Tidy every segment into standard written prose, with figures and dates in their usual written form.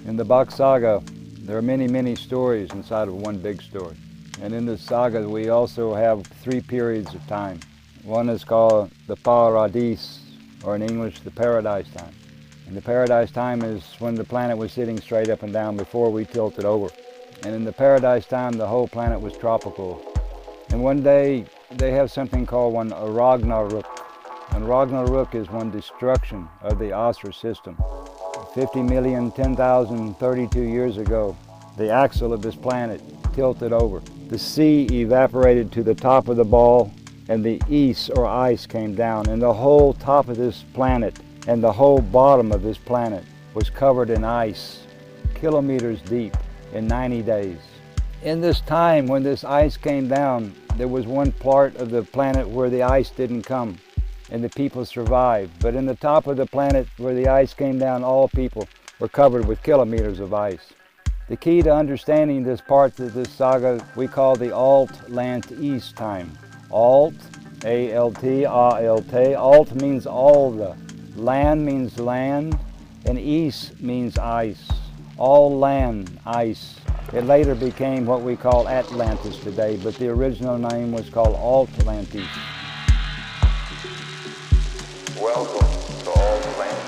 In the Bock Saga, there are many, many stories inside of one big story. And in this saga, we also have 3 periods of time. One is called the Paradis, or in English, the Paradise Time. And the Paradise Time is when the planet was sitting straight up and down before we tilted over. And in the Paradise Time, the whole planet was tropical. And one day, they have something called a Ragnarok. And Ragnarok is one destruction of the Astra system. 50,010,032 years ago, the axle of this planet tilted over. The sea evaporated to the top of the ball, and the ys, or ice, came down, and the whole top of this planet and the whole bottom of this planet was covered in ice, kilometers deep, in 90 days. In this time when this ice came down, there was one part of the planet where the ice didn't come, and the people survived. But in the top of the planet where the ice came down, all people were covered with kilometers of ice. The key to understanding this part of this saga we call the Altlantis time. Alt, A-L-T, A-L-T. Alt means all the. Land means land, and Is means ice. All land, ice. It later became what we call Atlantis today, but the original name was called Altlantis. Welcome to Altlantis.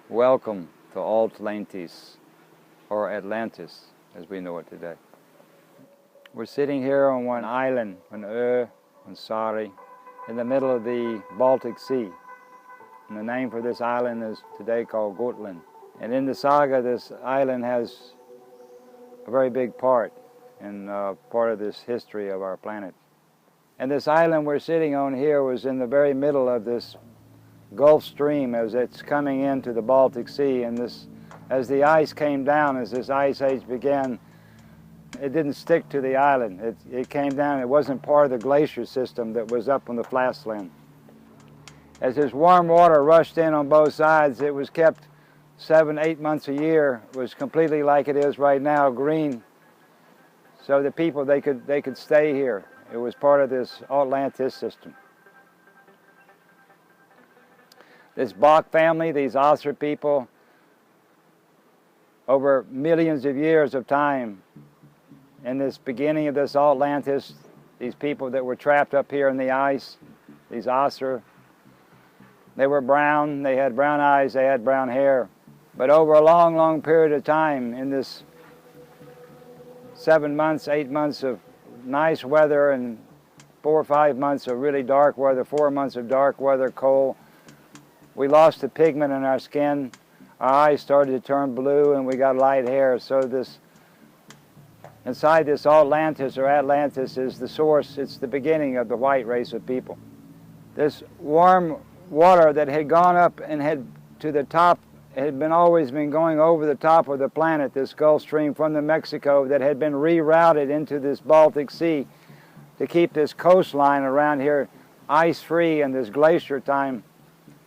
Welcome to Altlantis, or Atlantis, as we know it today. We're sitting here on one island, on Sari, in the middle of the Baltic Sea. And the name for this island is today called Gotland. And in the saga, this island has a very big part in part of this history of our planet. And this island we're sitting on here was in the very middle of this Gulf Stream as it's coming into the Baltic Sea, and as the ice came down, as this ice age began, it didn't stick to the island. It came down, it wasn't part of the glacier system that was up on the flatland. As this warm water rushed in on both sides, it was kept 7-8 months a year. It was completely like it is right now, green. So the people, they could stay here. It was part of this Atlantis system. This Bock family, these Astra people, over millions of years of time, in this beginning of this Atlantis, these people that were trapped up here in the ice, these Astra, they were brown, they had brown eyes, they had brown hair. But over a long, long period of time, in this 7 months, 8 months of nice weather and 4 or 5 months of really dark weather, 4 months of dark weather, cold, we lost the pigment in our skin, our eyes started to turn blue, and we got light hair. So inside this Atlantis, or Atlantis, is the source, it's the beginning of the white race of people. This warm water that had gone up and had to the top, had always been going over the top of the planet, this Gulf Stream from the Mexico that had been rerouted into this Baltic Sea to keep this coastline around here ice-free in this glacier time.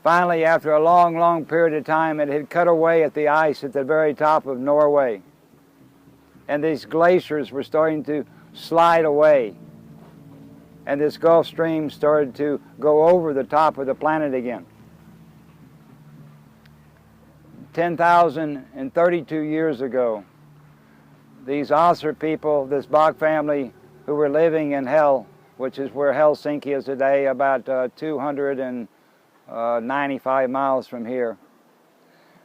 Finally, after a long, long period of time, it had cut away at the ice at the very top of Norway. And these glaciers were starting to slide away. And this Gulf Stream started to go over the top of the planet again. 10,032 years ago, these Astra people, this Bock family, who were living in hell, which is where Helsinki is today, about 295 miles from here.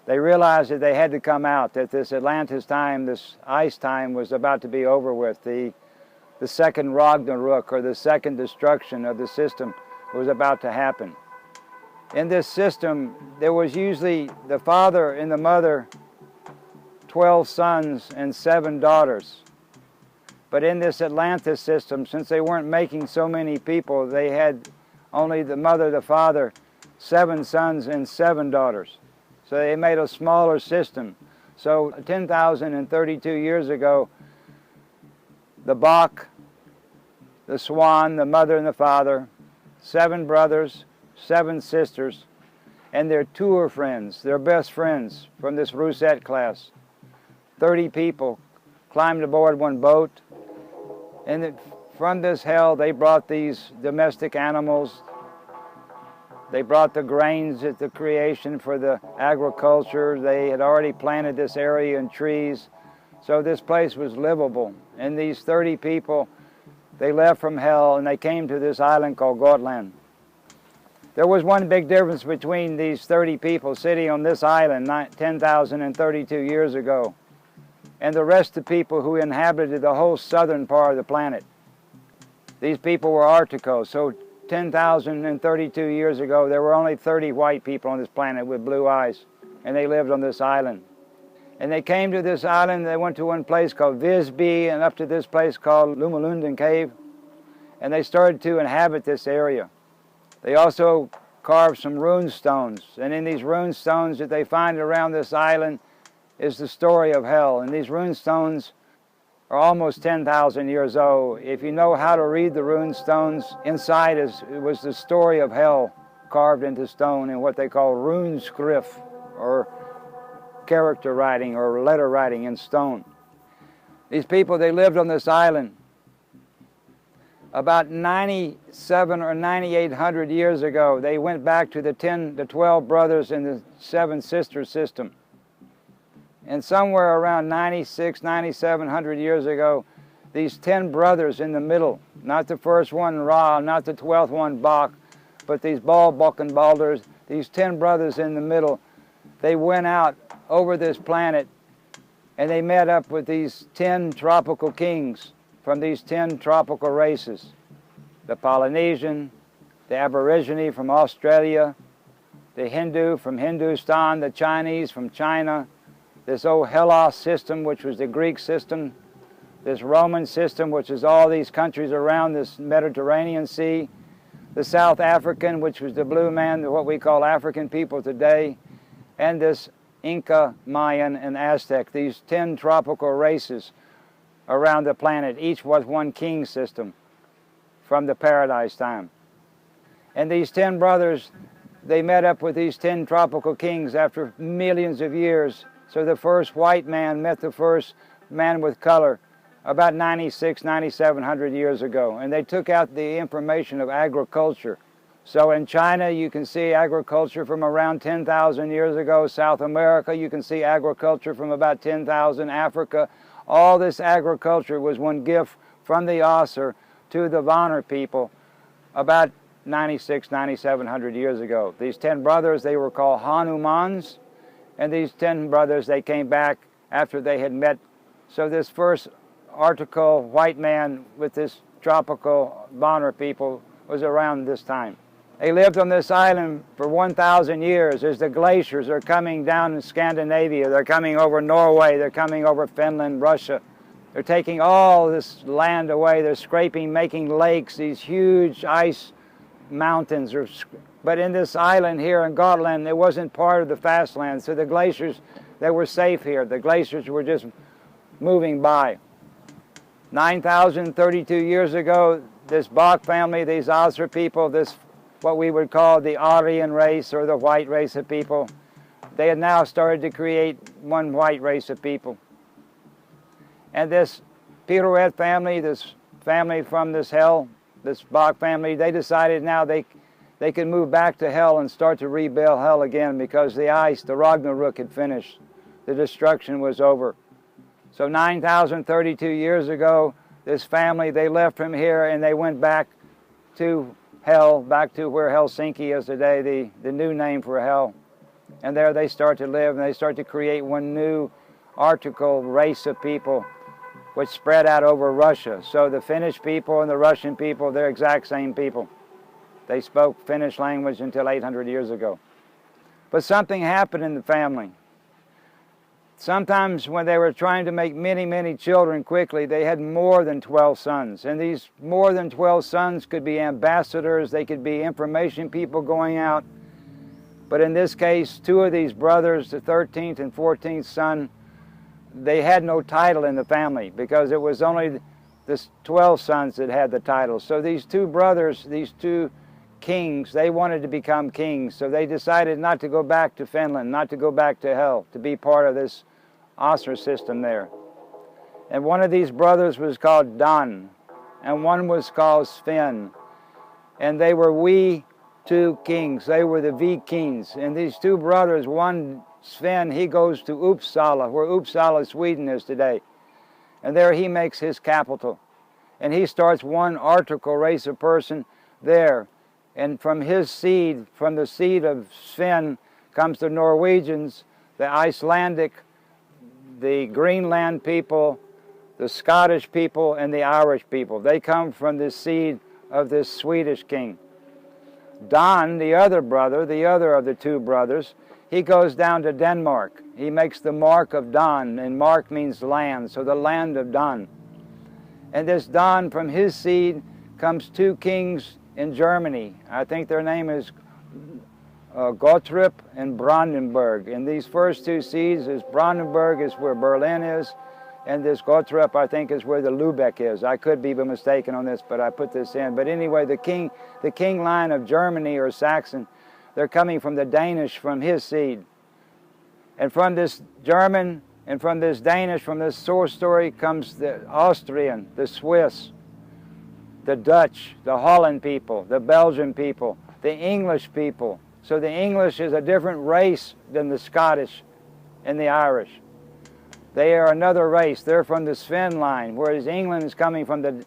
They realized that they had to come out, that this Atlantis time, this ice time, was about to be over with. The second Ragnarok, or the second destruction of the system, was about to happen. In this system, there was usually the father and the mother 12 sons and 7 daughters. But in this Atlantis system, since they weren't making so many people, they had only the mother, the father, 7 sons and 7 daughters. So they made a smaller system. So 10,032 years ago, the Bock, the Swan, the mother and the father, 7 brothers, 7 sisters, and their tour friends, their best friends from this MUSEET class. 30 people climbed aboard one boat, and from this hell they brought these domestic animals. They brought the grains at the creation for the agriculture. They had already planted this area in trees, so this place was livable. And these 30 people, they left from hell and they came to this island called Gotland. There was one big difference between these 30 people sitting on this island 10,032 years ago and the rest of the people who inhabited the whole southern part of the planet. These people were Arcticos, so 10,032 years ago there were only 30 white people on this planet with blue eyes, and they lived on this island. And they came to this island, they went to one place called Visby and up to this place called Lummelunda Cave, and they started to inhabit this area. They also carved some rune stones, and in these rune stones that they find around this island is the story of hell. And these rune stones are almost 10,000 years old. If you know how to read the rune stones, inside was the story of hell carved into stone in what they call rune script, or character writing or letter writing in stone. These people, they lived on this island. About 97 or 9,800 years ago, they went back to the 12 brothers in the 7 sisters system. And somewhere around 96, 9,700 years ago, these 10 brothers in the middle, not the first one Ra, not the 12th one Bock, but these Bock and Balders, these 10 brothers in the middle, they went out over this planet and they met up with these 10 tropical kings from these 10 tropical races. The Polynesian, the Aborigine from Australia, the Hindu from Hindustan, the Chinese from China, this old Hellas system, which was the Greek system, this Roman system, which is all these countries around this Mediterranean Sea, the South African, which was the blue man, what we call African people today, and this Inca, Mayan, and Aztec, these 10 tropical races around the planet. Each was one king system from the paradise time. And these 10 brothers, they met up with these 10 tropical kings after millions of years. So the first white man met the first man with color about 96, 9,700 years ago. And they took out the information of agriculture. So in China, you can see agriculture from around 10,000 years ago. South America, you can see agriculture from about 10,000. Africa, all this agriculture was one gift from the Asur to the Vanir people about 96, 9,700 years ago. These 10 brothers, they were called Hanumans, and these 10 brothers, they came back after they had met. So this first Arctical white man with this tropical Vanir people was around this time. They lived on this island for 1,000 years as the glaciers are coming down in Scandinavia. They're coming over Norway. They're coming over Finland, Russia. They're taking all this land away. They're scraping, making lakes, these huge ice mountains. But in this island here in Gotland, it wasn't part of the fastland. So the glaciers, they were safe here. The glaciers were just moving by. 9,032 years ago, this Bock family, these Asur people, this what we would call the Aryan race or the white race of people, they had now started to create one white race of people. And this Pirouette family, this family from this hell, this Bock family, they decided now they could move back to hell and start to rebuild hell again because the ice, the Ragnarok had finished. The destruction was over. So 9,032 years ago, this family, they left from here and they went back to hell, back to where Helsinki is today, the new name for hell. And there they start to live and they start to create one new Arctical race of people which spread out over Russia. So the Finnish people and the Russian people, they're exact same people. They spoke Finnish language until 800 years ago. But something happened in the family. sometimes when they were trying to make many, many children quickly, they had more than 12 sons. And these more than 12 sons could be ambassadors, they could be information people going out. But in this case, two of these brothers, the 13th and 14th son, they had no title in the family because it was only the 12 sons that had the title. So these two brothers, these two kings, they wanted to become kings. So they decided not to go back to Finland, not to go back to hell, to be part of this ostrich system there. And one of these brothers was called Dan, and one was called Sven. And they were we two kings. They were the Vikings. And these two brothers, one, Sven, he goes to Uppsala, where Uppsala, Sweden is today. And there he makes his capital. And he starts one article race of person there. And from his seed, from the seed of Sven, comes the Norwegians, the Icelandic, the Greenland people, the Scottish people, and the Irish people. They come from the seed of this Swedish king. Dan, the other brother, the other of the two brothers, he goes down to Denmark. He makes the mark of Dan, and mark means land, so the land of Dan. And this Dan, from his seed, comes two kings in Germany. I think their name is Gottrip and Brandenburg. And these first two seeds is Brandenburg is where Berlin is, and this Gottrip I think is where the Lübeck is. I could be mistaken on this, but I put this in. But anyway, the king line of Germany or Saxon, they're coming from the Danish, from his seed. And from this German and from this Danish, from this source story comes the Austrian, the Swiss, the Dutch, the Holland people, the Belgian people, the English people. So the English is a different race than the Scottish and the Irish. They are another race. They're from the Sven line, whereas England is coming from the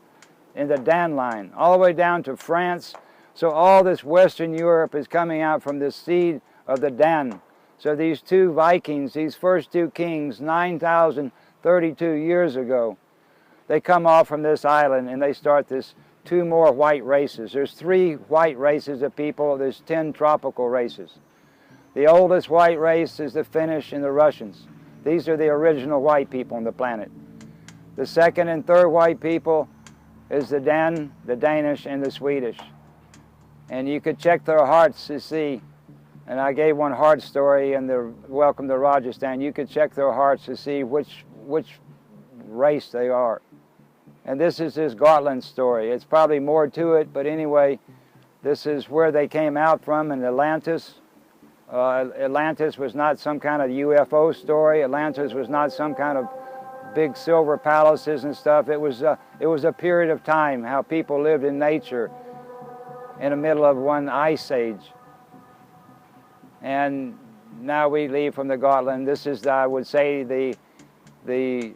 Dan line, all the way down to France. So all this Western Europe is coming out from the seed of the Dan. So these two Vikings, these first two kings, 9,032 years ago, they come off from this island and they start this two more white races. There's 3 white races of people. There's 10 tropical races. The oldest white race is the Finnish and the Russians. These are the original white people on the planet. The second and third white people is the Dan, the Danish, and the Swedish. And you could check their hearts to see, and I gave one heart story in the Welcome to Rajasthan. You could check their hearts to see which race they are. And this is his Gotland story. It's probably more to it, but anyway, this is where they came out from in Atlantis. Atlantis was not some kind of UFO story. Atlantis was not some kind of big silver palaces and stuff. It was a period of time, how people lived in nature in the middle of one ice age. And now we leave from the Gotland. This is, I would say, the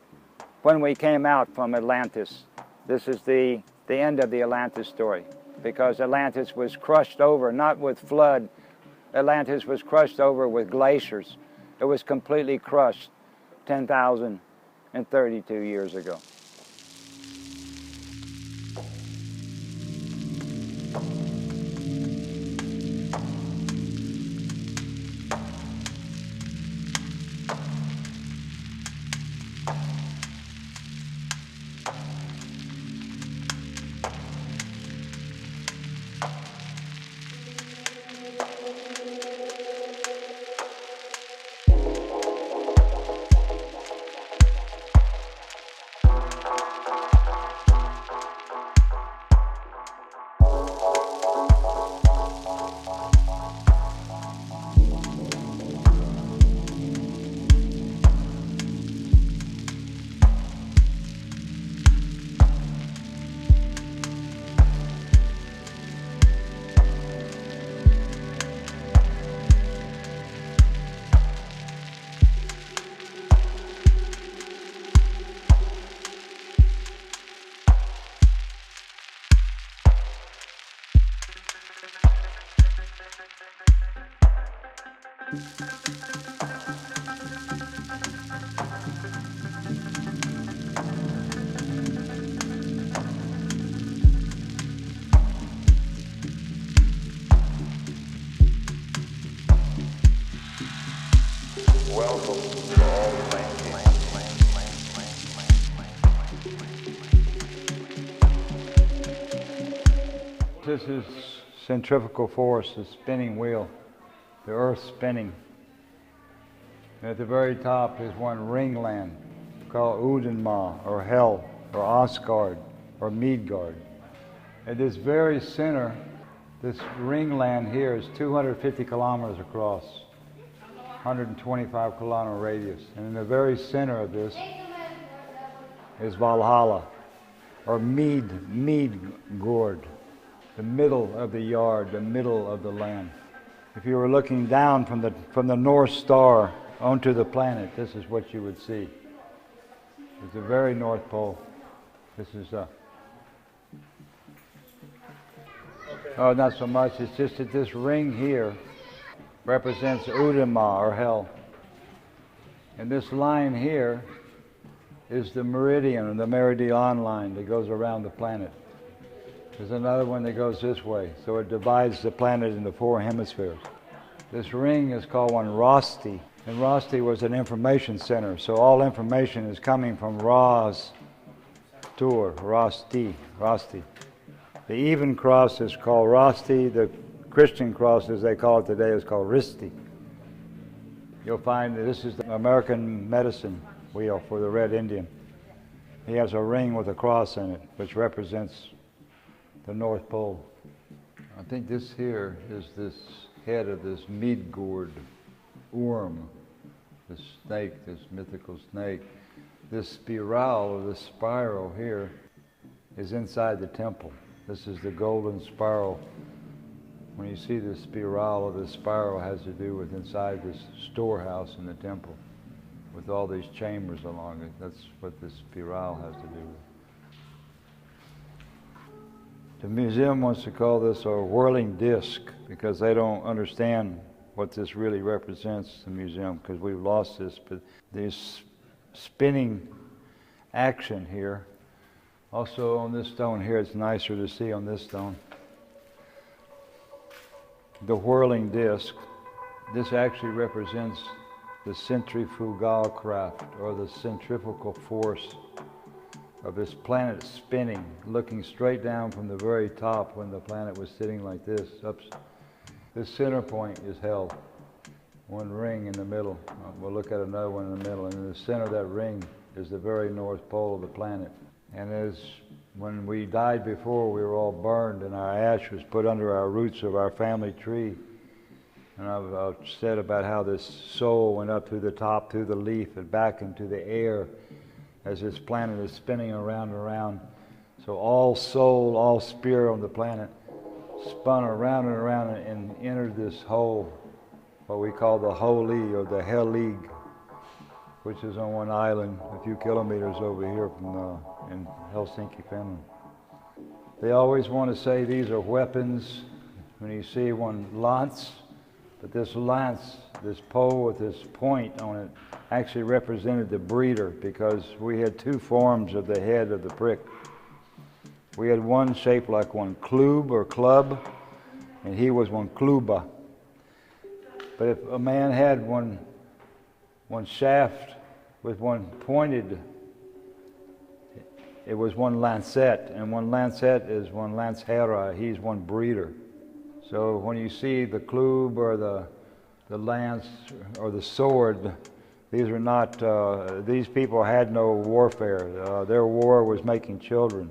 when we came out from Atlantis. This is the end of the Atlantis story, because Atlantis was crushed over, not with flood. Atlantis was crushed over with glaciers. It was completely crushed 10,032 years ago. Welcome to all things. This is centrifugal force, the spinning wheel, the earth spinning. And at the very top is one ringland called Udenma, or Hell, or Asgard, or Midgard. At this very center, this ringland here is 250 kilometers across, 125 kilometer radius. And in the very center of this is Valhalla, or Midgård, the middle of the yard, the middle of the land. If you were looking down from the North Star onto the planet, this is what you would see. It's the very North Pole. This is oh, not so much. It's just that this ring here represents Udema, or hell. And this line here is the meridian, or the meridian line that goes around the planet. There's another one that goes this way, so it divides the planet into 4 hemispheres. This ring is called one Rosti, and Rosti was an information center, so all information is coming from Ra's tour, Rosti. The even cross is called Rosti, the Christian cross, as they call it today, is called Risti. You'll find that this is the American medicine wheel for the Red Indian. He has a ring with a cross in it, which represents the North Pole. I think this here is this head of this Midgård worm, this snake, this mythical snake. This spiral, or this spiral here, is inside the temple. This is the golden spiral. When you see the spiral, or the spiral has to do with inside this storehouse in the temple, with all these chambers along it. That's what this spiral has to do with. The museum wants to call this a whirling disc because they don't understand what this really represents, the museum, because we've lost this. But this spinning action here, also on this stone here, it's nicer to see on this stone. The whirling disc, this actually represents the centrifugal craft, or the centrifugal force of this planet spinning, looking straight down from the very top when the planet was sitting like this. This center point is hell, one ring in the middle. We'll look at another one in the middle, and in the center of that ring is the very North Pole of the planet. And as when we died before, we were all burned, and our ash was put under our roots of our family tree. And I've said about how this soul went up through the top, through the leaf, and back into the air as this planet is spinning around and around. So all soul, all spirit on the planet spun around and around and entered this hole, what we call the Holy, or the Hell League, which is on one island a few kilometers over here from in Helsinki, Finland. They always want to say these are weapons when you see one lance, but this lance, this pole with this point on it, actually represented the breeder, because we had 2 forms of the head of the prick. We had one shaped like one klub or club, and he was one kluba. But if a man had one shaft with one pointed, it was one lancet, and one lancet is one lancera, he's one breeder. So when you see the klub or the lance or the sword, these are not, these people had no warfare. Their war was making children.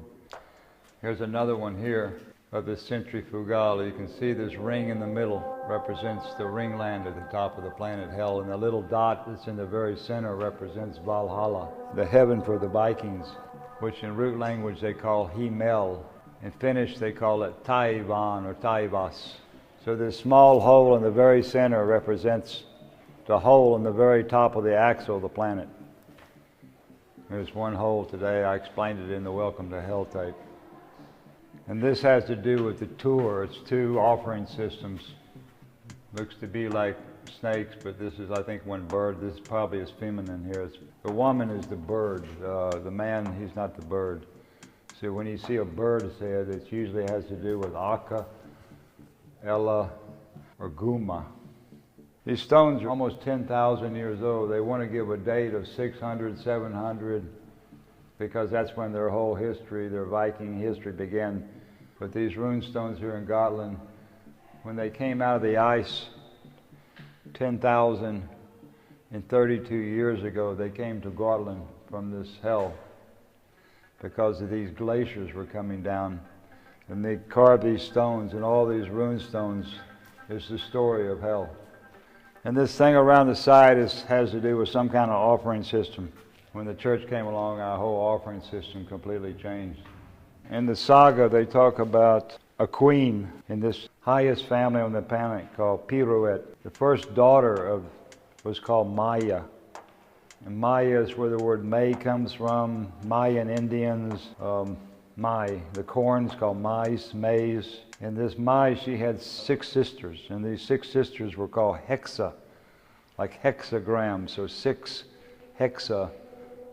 Here's another one here of the centrifugal. You can see this ring in the middle represents the ringland at the top of the planet Hell, and the little dot that's in the very center represents Valhalla, the heaven for the Vikings, which in root language they call Himmel. In Finnish they call it Taivaan or Taivas. So this small hole in the very center represents the hole in the very top of the axle of the planet. There's one hole today. I explained it in the Welcome to Hell tape. And this has to do with the tour. It's 2 offering systems. Looks to be like snakes, but this is, I think, one bird. This probably is feminine here. The woman is the bird. The man, he's not the bird. So when you see a bird's head, it usually has to do with Akka, Ella, or Guma. These stones are almost 10,000 years old. They want to give a date of 600, 700, because that's when their whole history, their Viking history began. But these rune stones here in Gotland, when they came out of the ice 10,032 years ago, they came to Gotland from this hell because of these glaciers were coming down. And they carved these stones, and all these rune stones is the story of hell. And this thing around the side has to do with some kind of offering system. When the church came along, our whole offering system completely changed. In the saga, they talk about a queen in this highest family on the planet called Pirouette. The first daughter was called Maya. And Maya is where the word May comes from. Mayan Indians, Mai. The corn's called maize. And this Mai, she had 6 sisters. And these 6 sisters were called hexa, like hexagram. So 6 hexa.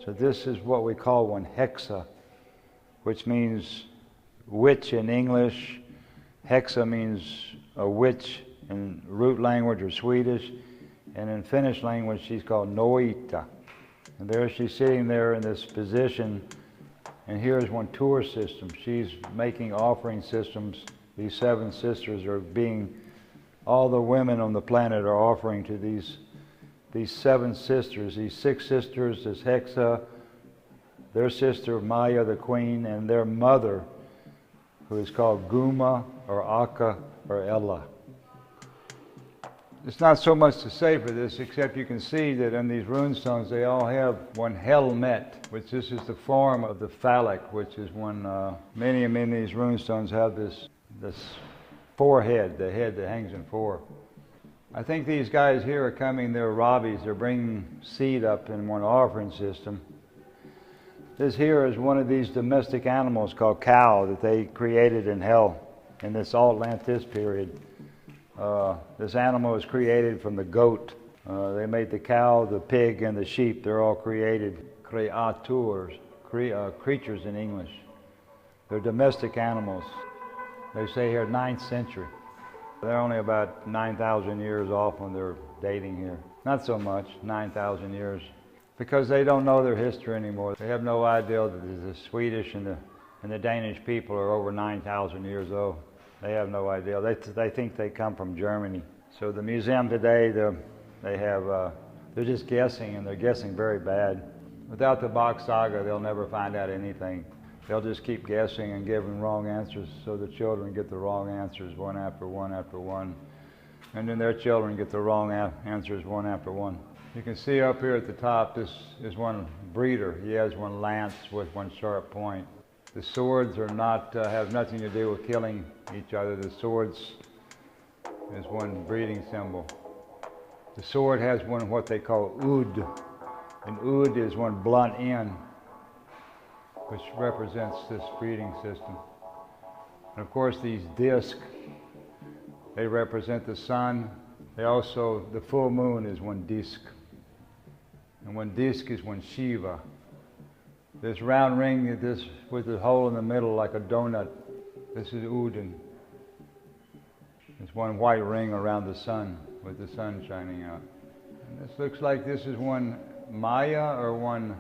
So this is what we call one hexa, which means witch in English. Hexa means a witch in root language or Swedish. And in Finnish language, she's called Noita. And there she's sitting there in this position. And here's one tour system. She's making offering systems. These 7 sisters are all the women on the planet are offering to these 7 sisters. These 6 sisters is Hexa, their sister Maya the queen, and their mother, who is called Guma or Akka or Ella. There's not so much to say for this, except you can see that in these rune stones they all have one helmet, which this is the form of the phallic, which is one, many of these rune stones have this forehead, the head that hangs in 4. I think these guys here are coming, they're Robbies, they're bringing seed up in one offering system. This here is one of these domestic animals called cow that they created in hell in this Altlantis period. This animal was created from the goat. They made the cow, the pig, and the sheep. They're all created creatures in English. They're domestic animals. They say here 9th century. They're only about 9,000 years off when they're dating here. Not so much, 9,000 years. Because they don't know their history anymore. They have no idea that the Swedish and the Danish people are over 9,000 years old. They have no idea. They think they come from Germany. So the museum today, they're just guessing, and they're guessing very bad. Without the Bock Saga, they'll never find out anything. They'll just keep guessing and giving wrong answers, so the children get the wrong answers one after one after one. And then their children get the wrong answers one after one. You can see up here at the top, this is one breeder. He has one lance with one sharp point. The swords are not have nothing to do with killing each other. The swords is one breeding symbol. The sword has one what they call oud, and oud is one blunt end, which represents this breeding system. And of course these discs, they represent the sun. The full moon is one disc, and one disc is one Shiva. This round ring, this with the hole in the middle like a donut, this is Udin. It's one white ring around the sun with the sun shining out. And this looks like this is one Maya or one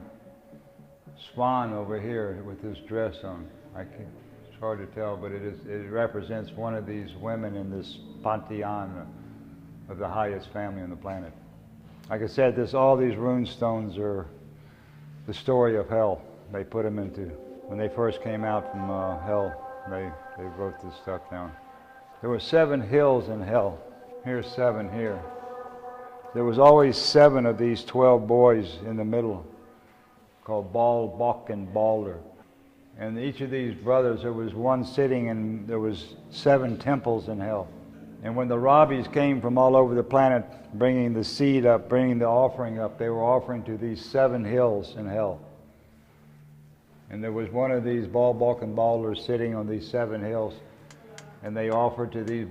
swan over here with this dress on. It's hard to tell, but it represents one of these women in this pantheon of the highest family on the planet. Like I said, all these rune stones are the story of hell. They put them into, when they first came out from hell, they wrote this stuff down. There were 7 hills in hell. Here's 7 here. There was always 7 of these 12 boys in the middle, called Bock and Balder. And each of these brothers, there was one sitting, and there was 7 temples in hell. And when the Robbies came from all over the planet, bringing the seed up, bringing the offering up, they were offering to these 7 hills in hell. And there was one of these Bock and Balders sitting on these 7 hills, and they offered to these,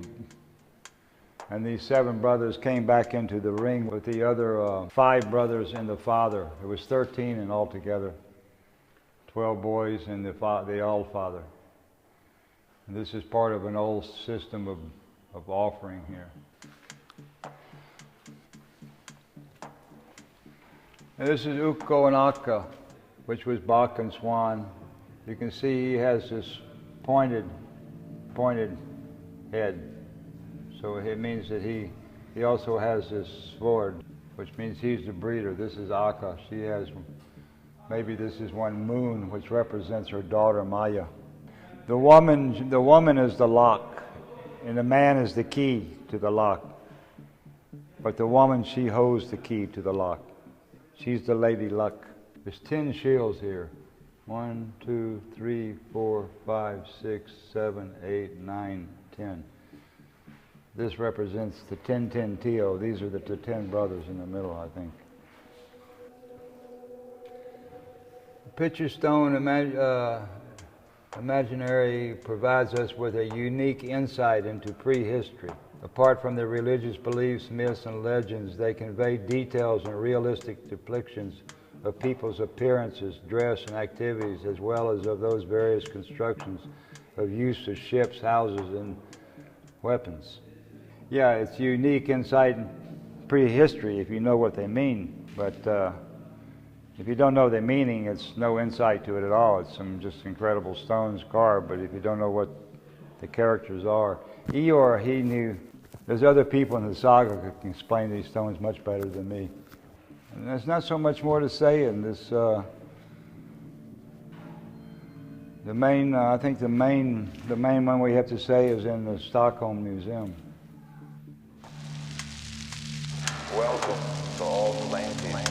and these 7 brothers came back into the ring with the other 5 brothers and the father. There was 13 in all together, 12 boys and the All-Father. And this is part of an old system of offering here. And this is Ukko and Akka, which was Bock and Swan. You can see he has this pointed pointed head. So it means that he also has this sword, which means he's the breeder. This is Akka. She has, maybe this is one moon, which represents her daughter Maya. The woman is the lock, and the man is the key to the lock. But the woman, she holds the key to the lock. She's the Lady Luck. There's 10 shields here. 1, 2, 3, 4, 5, 6, 7, 8, 9, 10. This represents the 10 Tio. These are the 10 brothers in the middle, I think. The picture stone imaginary provides us with a unique insight into prehistory. Apart from the religious beliefs, myths, and legends, they convey details and realistic depictions of people's appearances, dress, and activities, as well as of those various constructions of use of ships, houses, and weapons. Yeah, it's unique insight in prehistory if you know what they mean, but if you don't know the meaning, it's no insight to it at all. It's some just incredible stones carved, but if you don't know what the characters are. Eeyore, he knew. There's other people in the saga who can explain these stones much better than me. And there's not so much more to say in this. I think the main one we have to say is in the Stockholm Museum. Welcome to Altlantis.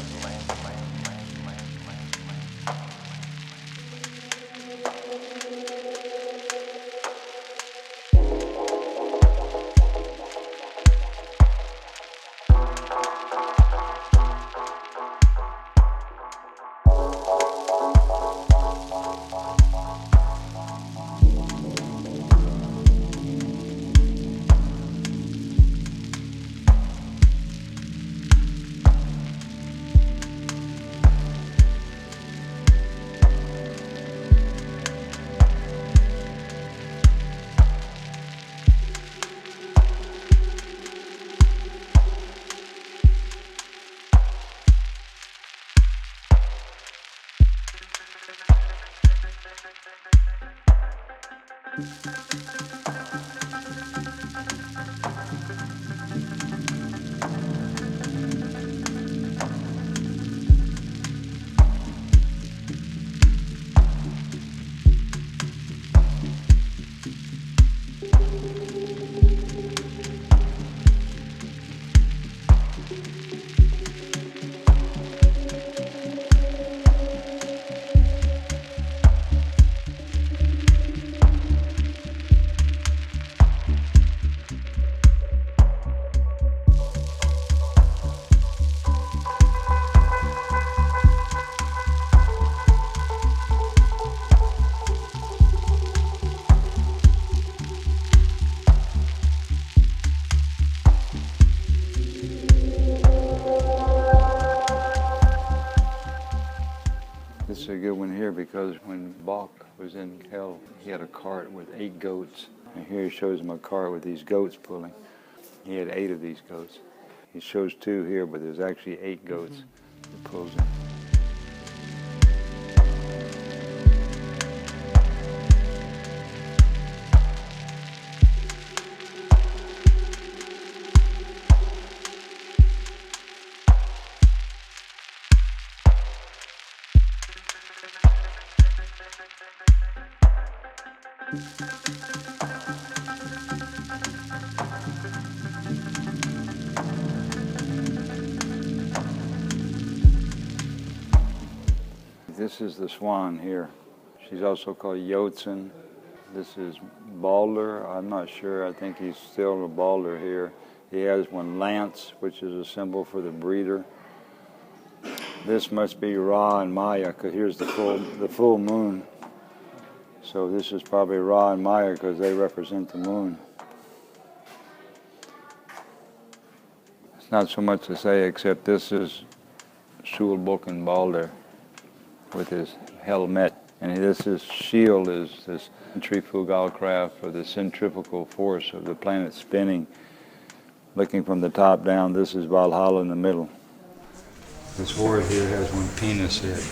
This is a good one here because when Bock was in hell, he had a cart with 8 goats. And here he shows him a cart with these goats pulling. He had 8 of these goats. He shows 2 here, but there's actually 8 goats that pulls him. This is the swan here. She's also called Jotun. This is Balder. I'm not sure. I think he's still a Balder here. He has one Lance, which is a symbol for the breeder. This must be Ra and Maya, because here's the full moon. So this is probably Ra and Maya because they represent the moon. It's not so much to say except this is Solboken Balder with his helmet. And this shield is this centrifugalkraft, or the centrifugal force of the planet spinning. Looking from the top down, this is Valhalla in the middle. This word here has one penis head.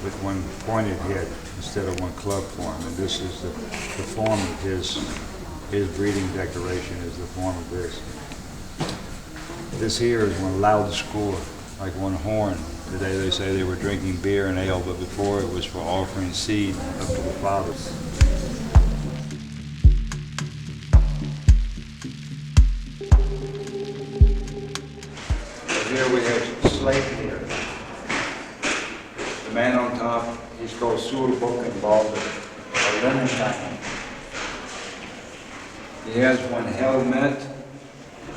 with one pointed head instead of one club form, and this is the form of his breeding decoration is the form of this. This here is one loud score, like one horn. Today they say they were drinking beer and ale, but before it was for offering seed up to the fathers. Here we have slate here. The man on top, he's called Bock Saga. He has one helmet,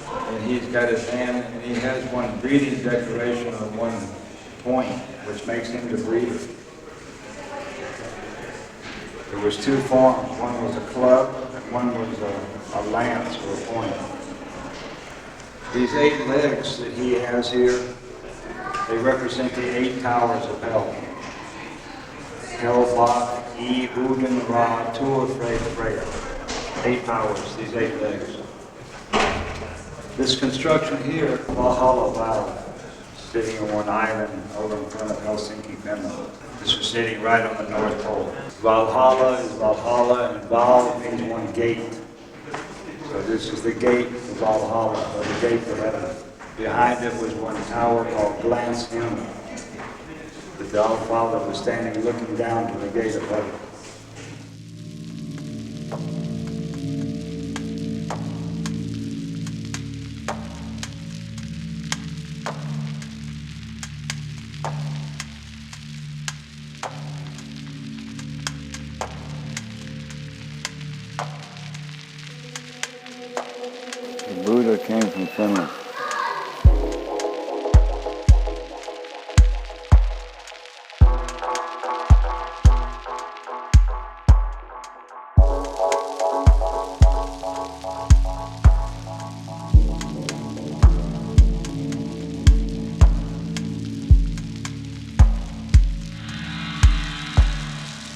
and he's got his hand, and he has one breeding decoration on one point, which makes him the breeder. There was two forms. One was a club, and one was a lance or a point. These 8 legs that he has here, they represent the 8 towers of hell. Hell, Bock, E, Uden, Ra, Tur, Freya. 8 towers, these 8 legs. This construction here, Valhalla Valley, sitting on one island over in front of Helsinki, Finland. This is sitting right on the North Pole. Valhalla is Valhalla, and Val means one gate. So this is the gate of Valhalla, or the gate of heaven. Behind it was one tower called Glance Him. The All Father was standing looking down to the gate of heaven. The Buddha came from Finland.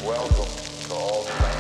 Welcome to all the land.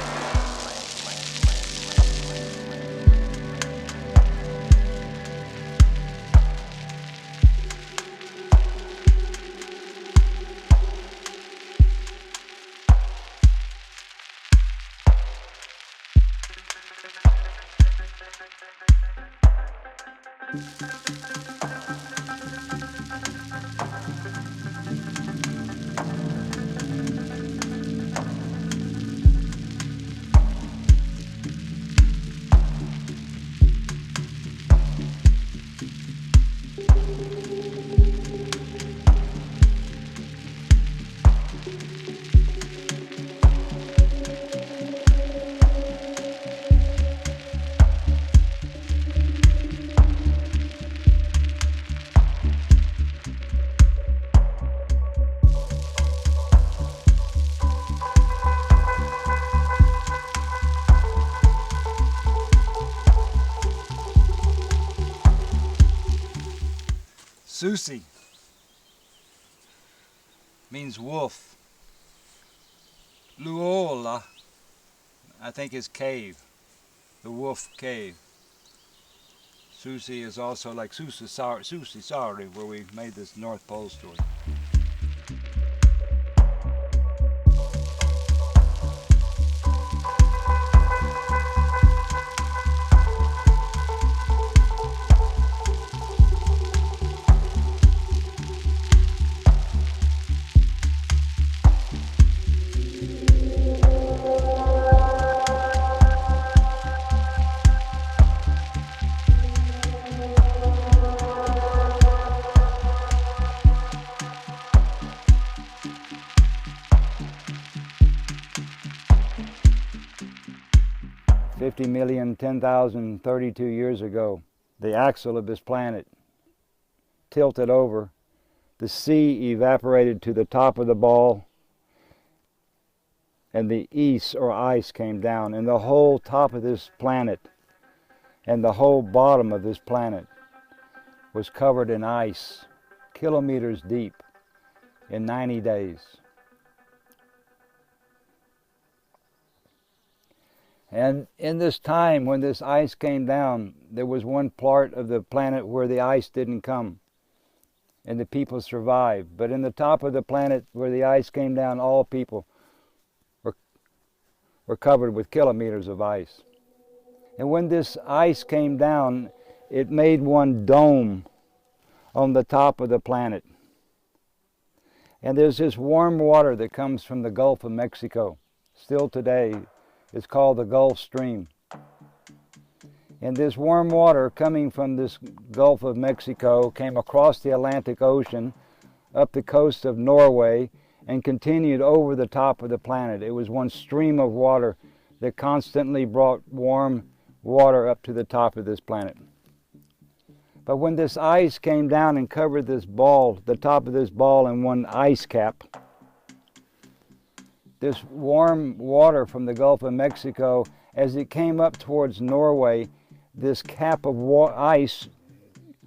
'Susi' means wolf. 'Luola' I think is cave, the wolf cave. 'Susi' is also like Susisari, where we made this North Pole story. $50,010,032 years ago, the axle of this planet tilted over. The sea evaporated to the top of the ball, and the ice or ice came down, and the whole top of this planet and the whole bottom of this planet was covered in ice, kilometers deep, in 90 days. And in this time when this ice came down, there was one part of the planet where the ice didn't come. and the people survived. But in the top of the planet where the ice came down, all people were covered with kilometers of ice. And when this ice came down, it made one dome on the top of the planet. And there's this warm water that comes from the Gulf of Mexico. Still today, it's called the Gulf Stream. And this warm water coming from this Gulf of Mexico came across the Atlantic Ocean, up the coast of Norway, and continued over the top of the planet. It was one stream of water that constantly brought warm water up to the top of this planet. But when this ice came down and covered this ball, the top of this ball in one ice cap, this warm water from the Gulf of Mexico, as it came up towards Norway, this cap of ice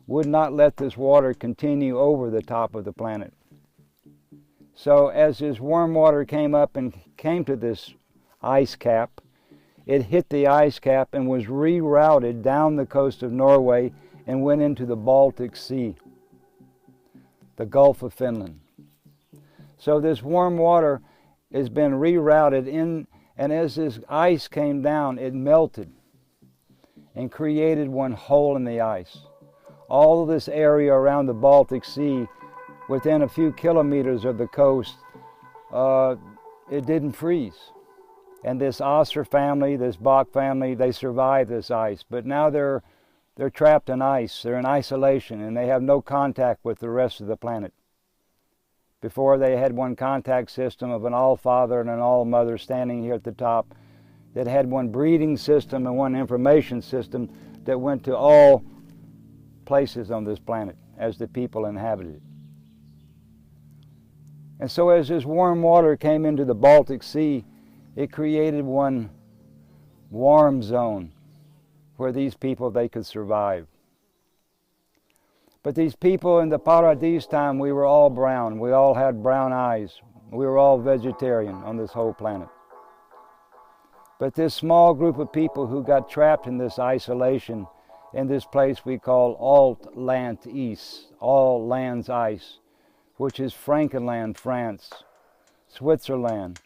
would not let this water continue over the top of the planet. So as this warm water came up and came to this ice cap, it hit the ice cap and was rerouted down the coast of Norway and went into the Baltic Sea, the Gulf of Finland. So this warm water has been rerouted in, and as this ice came down, it melted and created one hole in the ice. All of this area around the Baltic Sea, within a few kilometers of the coast, it didn't freeze. And this Oster family, this Bock family, they survived this ice, but now they're trapped in ice. They're in isolation, and they have no contact with the rest of the planet. Before, they had one contact system of an all-father and an all-mother standing here at the top that had one breeding system and one information system that went to all places on this planet as the people inhabited it. And so as this warm water came into the Baltic Sea, it created one warm zone where these people, they could survive. But these people in the Paradise time, we were all brown. We all had brown eyes. We were all vegetarian on this whole planet. But this small group of people who got trapped in this isolation in this place we call Altlantis, all lands ice, which is Frankenland, France, Switzerland,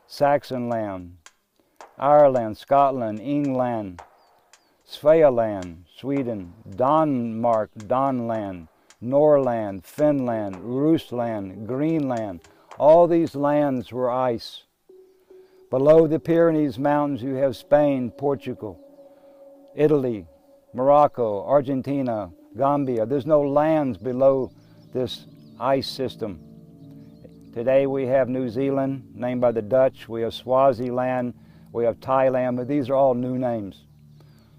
Saxonland, Ireland, Scotland, England, Svealand, Sweden, Denmark, Donland, Norland, Finland, Rusland, Greenland. All these lands were ice. Below the Pyrenees Mountains you have Spain, Portugal, Italy, Morocco, Argentina, Gambia. There's no lands below this ice system. Today we have New Zealand, named by the Dutch. We have Swaziland, we have Thailand, but these are all new names.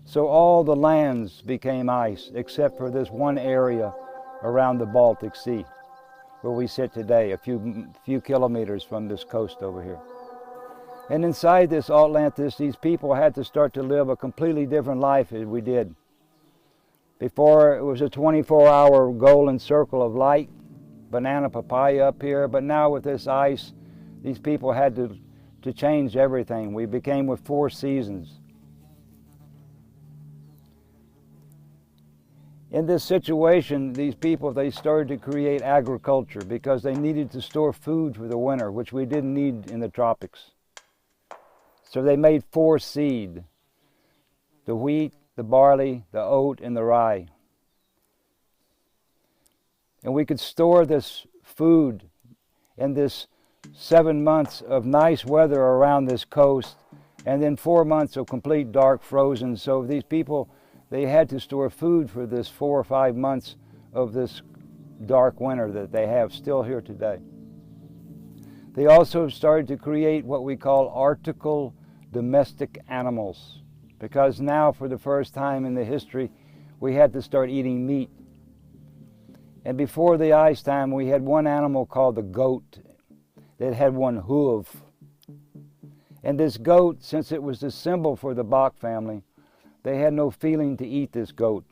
So all the lands became ice, except for this one area around the Baltic Sea, where we sit today, a few kilometers from this coast over here. And inside this Atlantis, these people had to start to live a completely different life as we did. Before, it was a 24-hour golden circle of light, banana papaya up here, but now with this ice, these people had to change everything. We became with 4 seasons. In this situation, these people, they started to create agriculture because they needed to store food for the winter, which we didn't need in the tropics. So they made 4 seed: the wheat, the barley, the oat, and the rye. And we could store this food in this 7 months of nice weather around this coast, and then 4 months of complete dark frozen. So these people, they had to store food for this 4 or 5 months of this dark winter that they have still here today. They also started to create what we call arctical domestic animals, because now for the first time in the history we had to start eating meat. And before the ice time we had one animal called the goat that had one hoof. And this goat, since it was the symbol for the Bock family, they had no feeling to eat this goat.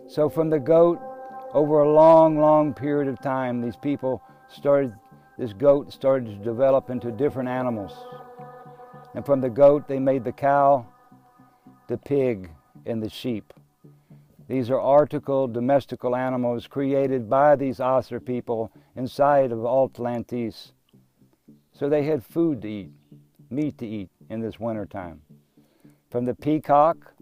So from the goat, over a long period of time, this goat started to develop into different animals. And from the goat, they made the cow, the pig, and the sheep. These are article, domestical animals created by these Asar people inside of Altlantis. So they had food to eat, meat to eat in this wintertime. From the peacock,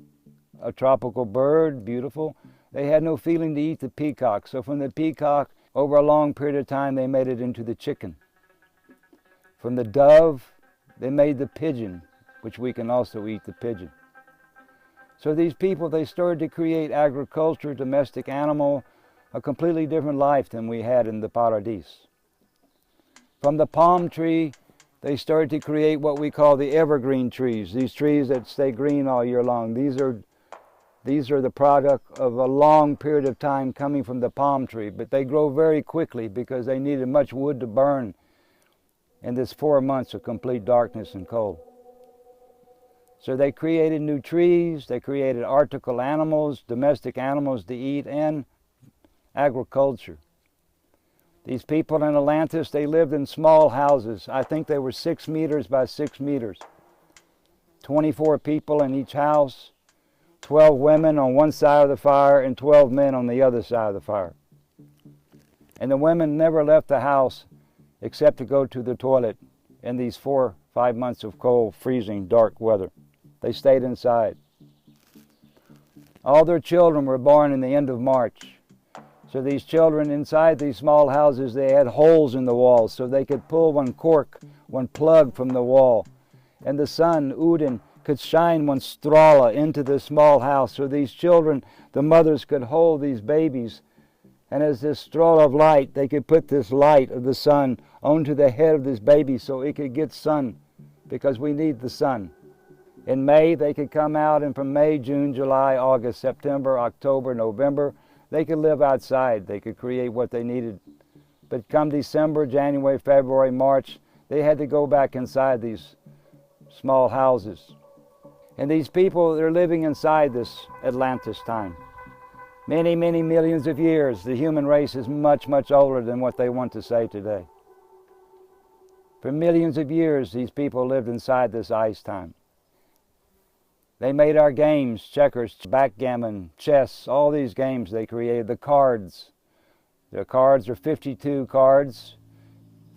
a tropical bird, beautiful, they had no feeling to eat the peacock. So from the peacock, over a long period of time, they made it into the chicken. From the dove, they made the pigeon, which we can also eat the pigeon. So these people, they started to create agriculture, domestic animal, a completely different life than we had in the Paradis. From the palm tree, they started to create what we call the evergreen trees, these trees that stay green all year long. These are the product of a long period of time coming from the palm tree, but they grow very quickly because they needed much wood to burn in this 4 months of complete darkness and cold. So they created new trees, they created article animals, domestic animals to eat, and agriculture. These people in Atlantis, they lived in small houses. I think they were 6 meters by 6 meters. 24 people in each house, 12 women on one side of the fire and 12 men on the other side of the fire. And the women never left the house except to go to the toilet in these 4 or 5 months of cold, freezing, dark weather. They stayed inside. All their children were born in the end of March. So these children inside these small houses, they had holes in the walls so they could pull one cork, one plug from the wall. And the sun, Udin, could shine one strala into the small house so these children, the mothers, could hold these babies. And as this straw of light, they could put this light of the sun onto the head of this baby so it could get sun, because we need the sun. In May, they could come out, and from May, June, July, August, September, October, November, they could live outside. They could create what they needed. But come December, January, February, March, they had to go back inside these small houses. And these people, they're living inside this Atlantis time. Many, many millions of years. The human race is much, much older than what they want to say today. For millions of years, these people lived inside this ice time. They made our games, checkers, backgammon, chess, all these games they created. The cards. The cards are 52 cards,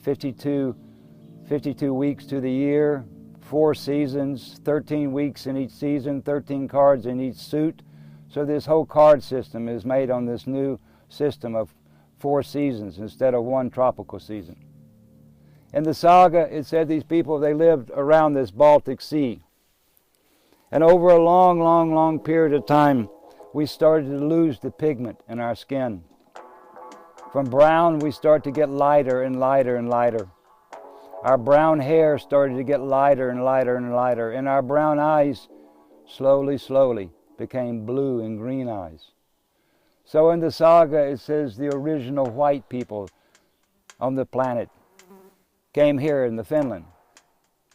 52 weeks to the year, 4 seasons, 13 weeks in each season, 13 cards in each suit. So this whole card system is made on this new system of 4 seasons instead of 1 tropical season. In the saga, it said these people, they lived around this Baltic Sea. And over a long, long, long period of time, we started to lose the pigment in our skin. From brown, we start to get lighter and lighter and lighter. Our brown hair started to get lighter and lighter and lighter, and our brown eyes slowly, slowly became blue and green eyes. So in the saga, it says the original white people on the planet came here in the Finland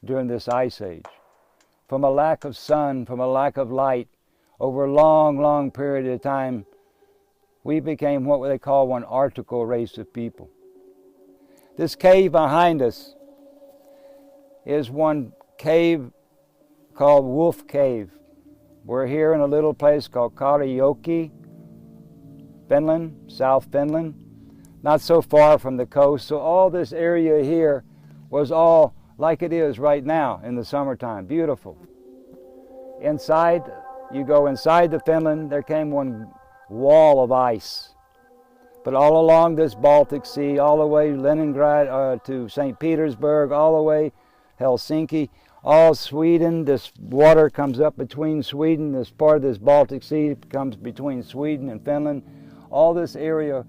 during this ice age. From a lack of sun, from a lack of light, over a long, long period of time, we became what they call one article race of people. This cave behind us is one cave called Wolf Cave. We're here in a little place called Karajoki, Finland, South Finland, not so far from the coast. So all this area here was all like it is right now in the summertime, beautiful. Inside, you go inside the Finland, there came one wall of ice. But all along this Baltic Sea, all the way Leningrad to St. Petersburg, all the way Helsinki, all Sweden, this water comes up between Sweden, this part of this Baltic Sea comes between Sweden and Finland. All this area,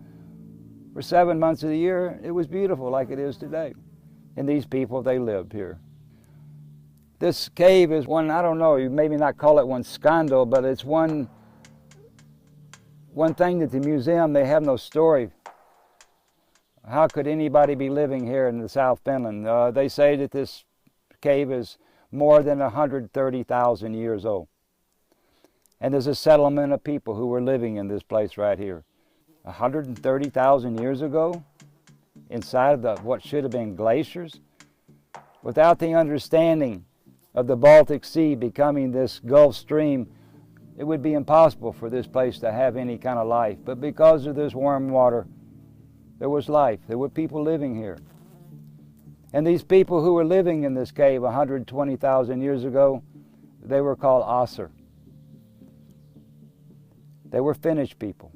for 7 months of the year, it was beautiful like it is today. And these people, they lived here. This cave is one, I don't know, you maybe not call it one scandal, but it's one thing that the museum, they have no story. How could anybody be living here in the South Finland? They say that this cave is more than 130,000 years old. And there's a settlement of people who were living in this place right here. 130,000 years ago? Inside of what should have been glaciers, without the understanding of the Baltic Sea becoming this Gulf Stream it would be impossible for this place to have any kind of life. But because of this warm water, there was life. There were people living here. And these people who were living in this cave 120,000 years ago, they were called Asur. They were Finnish people.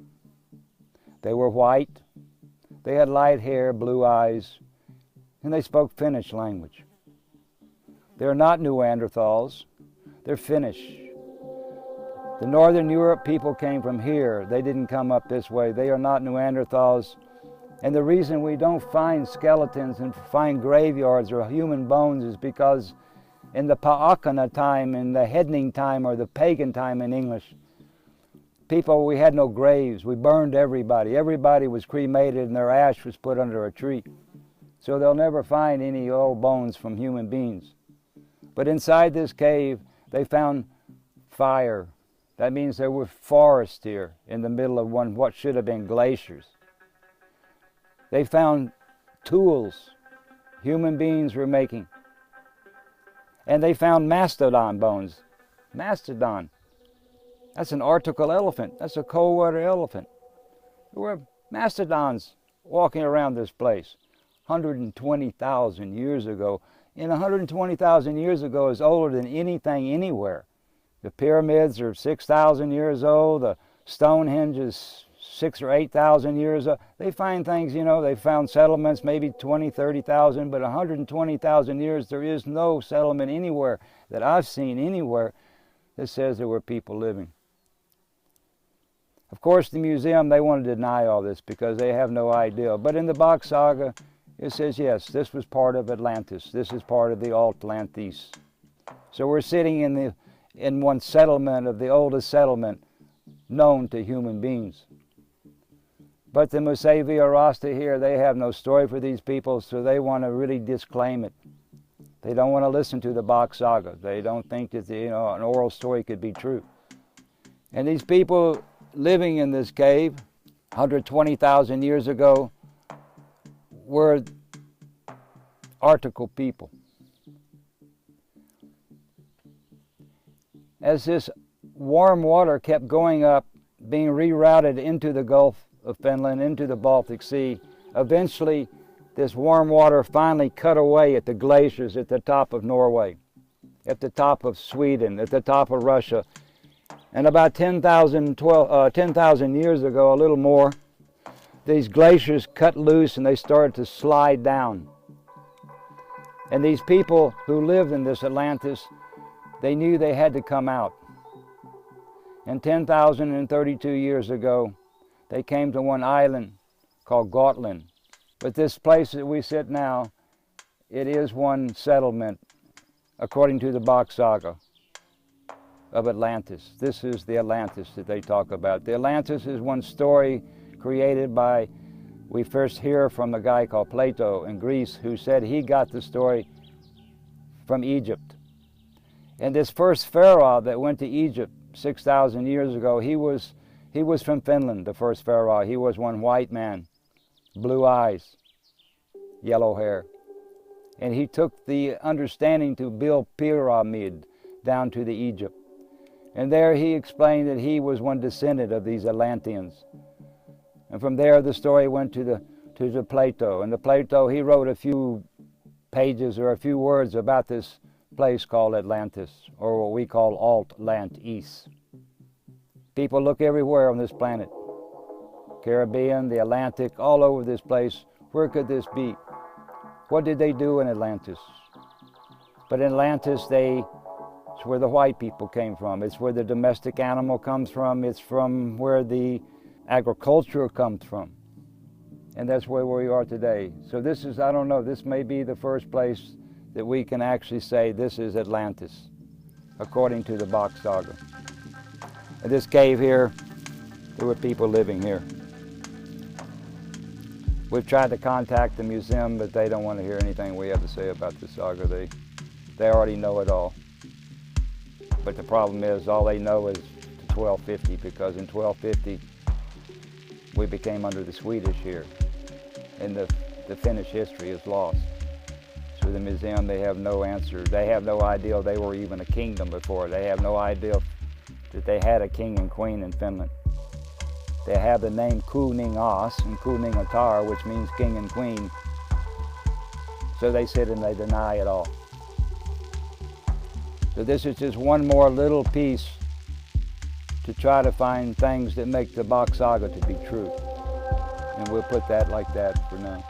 They were white. They had light hair, blue eyes, and they spoke Finnish language. They're not Neanderthals. They're Finnish. The Northern Europe people came from here. They didn't come up this way. They are not Neanderthals. And the reason we don't find skeletons and find graveyards or human bones is because in the Paakana time, in the Hedning time, or the pagan time in English, we had no graves. We burned everybody. Everybody was cremated and their ash was put under a tree. So they'll never find any old bones from human beings. But inside this cave, they found fire. That means there were forests here in the middle of what should have been glaciers. They found tools human beings were making. And they found mastodon bones. Mastodon. That's an arctical elephant. That's a cold water elephant. There were mastodons walking around this place 120,000 years ago. And 120,000 years ago is older than anything anywhere. The pyramids are 6,000 years old. The Stonehenge is 6,000 or 8,000 years old. They find things, they found settlements maybe 20, 30,000, but 120,000 years, there is no settlement anywhere that I've seen anywhere that says there were people living. Of course, the museum, they want to deny all this because they have no idea. But in the Bock Saga, it says, yes, this was part of Atlantis. This is part of the Altlantis. So we're sitting in one settlement of the oldest settlement known to human beings. But the MUSEET Rasta here, they have no story for these people, so they want to really disclaim it. They don't want to listen to the Bock Saga. They don't think that an oral story could be true. And these people living in this cave 120,000 years ago were Arctical people. As this warm water kept going up, being rerouted into the Gulf of Finland, into the Baltic Sea, eventually this warm water finally cut away at the glaciers at the top of Norway, at the top of Sweden, at the top of Russia. And about 10,000 years ago, a little more, these glaciers cut loose and they started to slide down. And these people who lived in this Atlantis, they knew they had to come out. And 10,032 years ago, they came to one island called Gotland. But this place that we sit now, it is one settlement, according to the Bock Saga, of Atlantis. This is the Atlantis that they talk about. The Atlantis is one story created by, we first hear from a guy called Plato in Greece, who said he got the story from Egypt. And this first pharaoh that went to Egypt 6,000 years ago, he was from Finland, the first pharaoh. He was one white man, blue eyes, yellow hair. And he took the understanding to build pyramid down to the Egypt. And there he explained that he was one descendant of these Atlanteans. And from there the story went to the Plato. And the Plato, he wrote a few pages or a few words about this place called Atlantis, or what we call Altlantis. People look everywhere on this planet. Caribbean, the Atlantic, all over this place. Where could this be? What did they do in Atlantis? But in Atlantis, it's where the white people came from. It's where the domestic animal comes from. It's from where the agriculture comes from. And that's where we are today. So this is, I don't know, this may be the first place that we can actually say this is Atlantis, according to the Bock Saga. In this cave here, there were people living here. We've tried to contact the museum, but they don't want to hear anything we have to say about the saga. They already know it all. But the problem is, all they know is 1250, because in 1250, we became under the Swedish here, and the Finnish history is lost. So the museum, they have no answer. They have no idea they were even a kingdom before. They have no idea that they had a king and queen in Finland. They have the name Kuningas and Kuningatar, which means king and queen. So they sit and they deny it all. So this is just one more little piece to try to find things that make the Bock Saga to be true. And we'll put that like that for now.